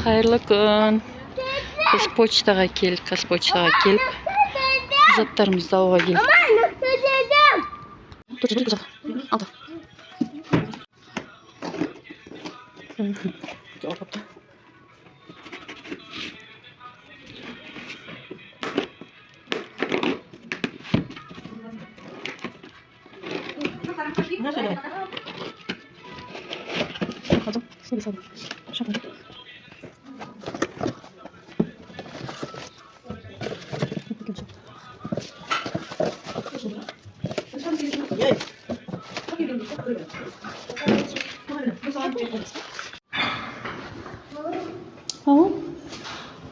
Қайырлы күн. Біз почтаға келдік, қазпочтаға келіп, заттарымызды алуға келдік. Алды.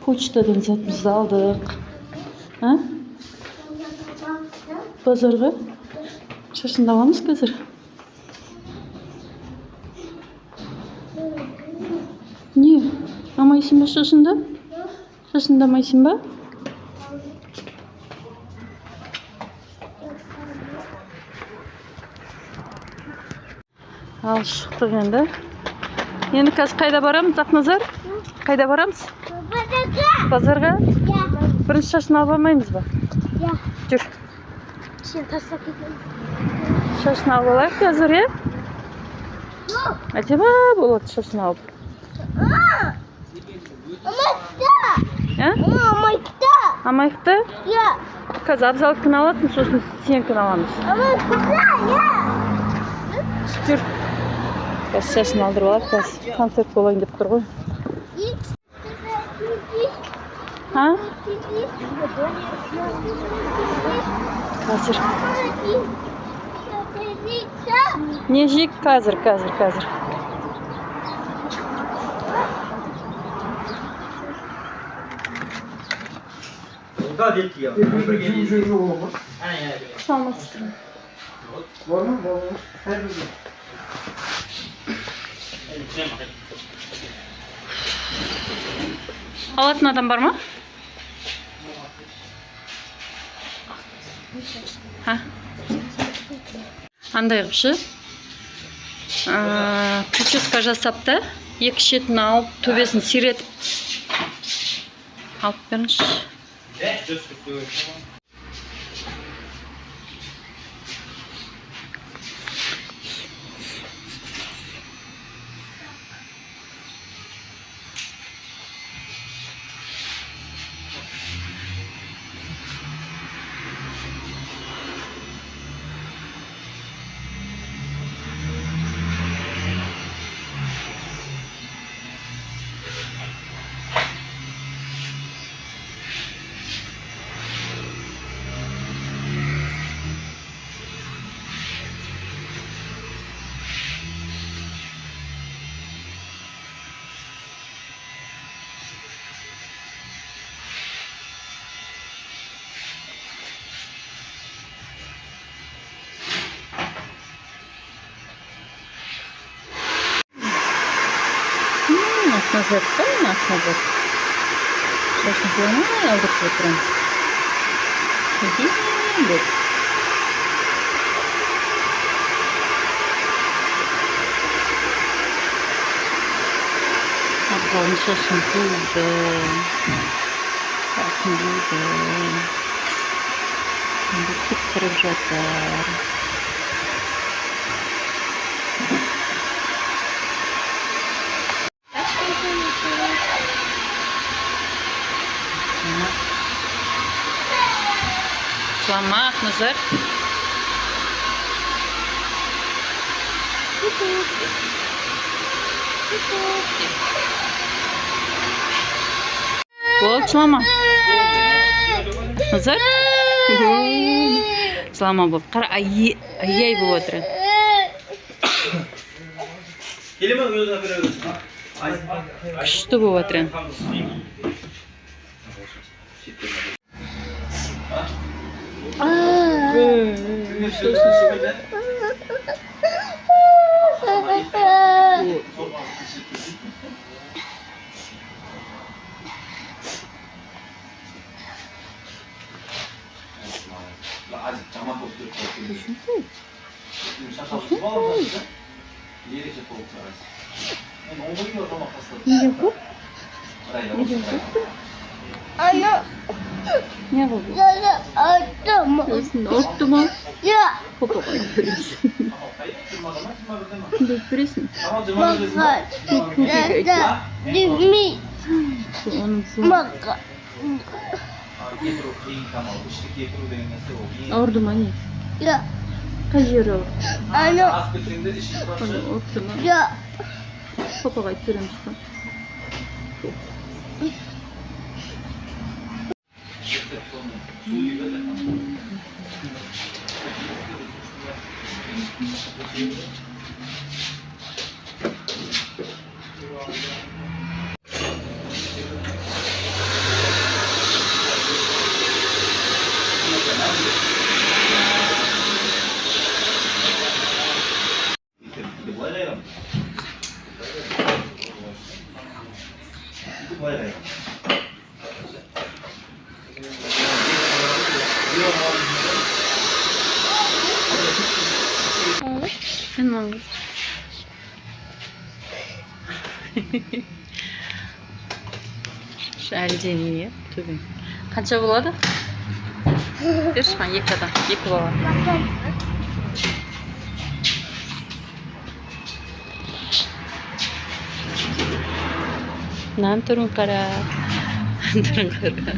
Почтадан затымызды алдық. Базарға шашында аламыз қазір. Не? Амайсың ба шашында? Шашында амайсың ба? Ал шықтық енді. Енді қазір қайда барамыз, Ақназар? Қайда барамыз? Базарға? Бірінші шашын алып алмаймыз ба? Жүр. Шашын алып алайық қазір, е? Әдемі болады шашын алып. Амайықты. Амайықты? Қазір абзалдікін аласың, сосын сенікін аламыз. Жүр. Қазір шашын алдырып алайық, қазір концерт болайын деп тұр ғой. Қазір. Не жейік қазір. Саламатсыздар. Алатын адам бар ма? Андай қыпшы. Прическа жасапты. Екі шетін алып, төбесін сиретіп. Алып беріңізші. Ақназар. Шашын қоймай алдырып отырамыз. Әдемі. Абзалдың шашын қойды. Шашын қойды. Енді күттіріп жатыр. Слама, Ақназар. Болды, Слама. Ақназар. Слама болды. Қара, ай болып отыр. Күшті болып отыр. Ne diyorsun? Ana. Ne oldu? Sana attım. Göğsünde orktu mu? Ya. Popoğa götürüyorsun. Götürüyorsun. Bakar. Nerede? Dimi. Onun Bakar. ordu mu hani? Ya. Kaçıyor o. Ana. Onu orktu mu? Ya. Popoğa götürüyormuş. Sen al. Şu elceniyi tabii. Qancha bo'ladi? Berish man yekadan, yekib olaman. Nan turun qara. Turun qara.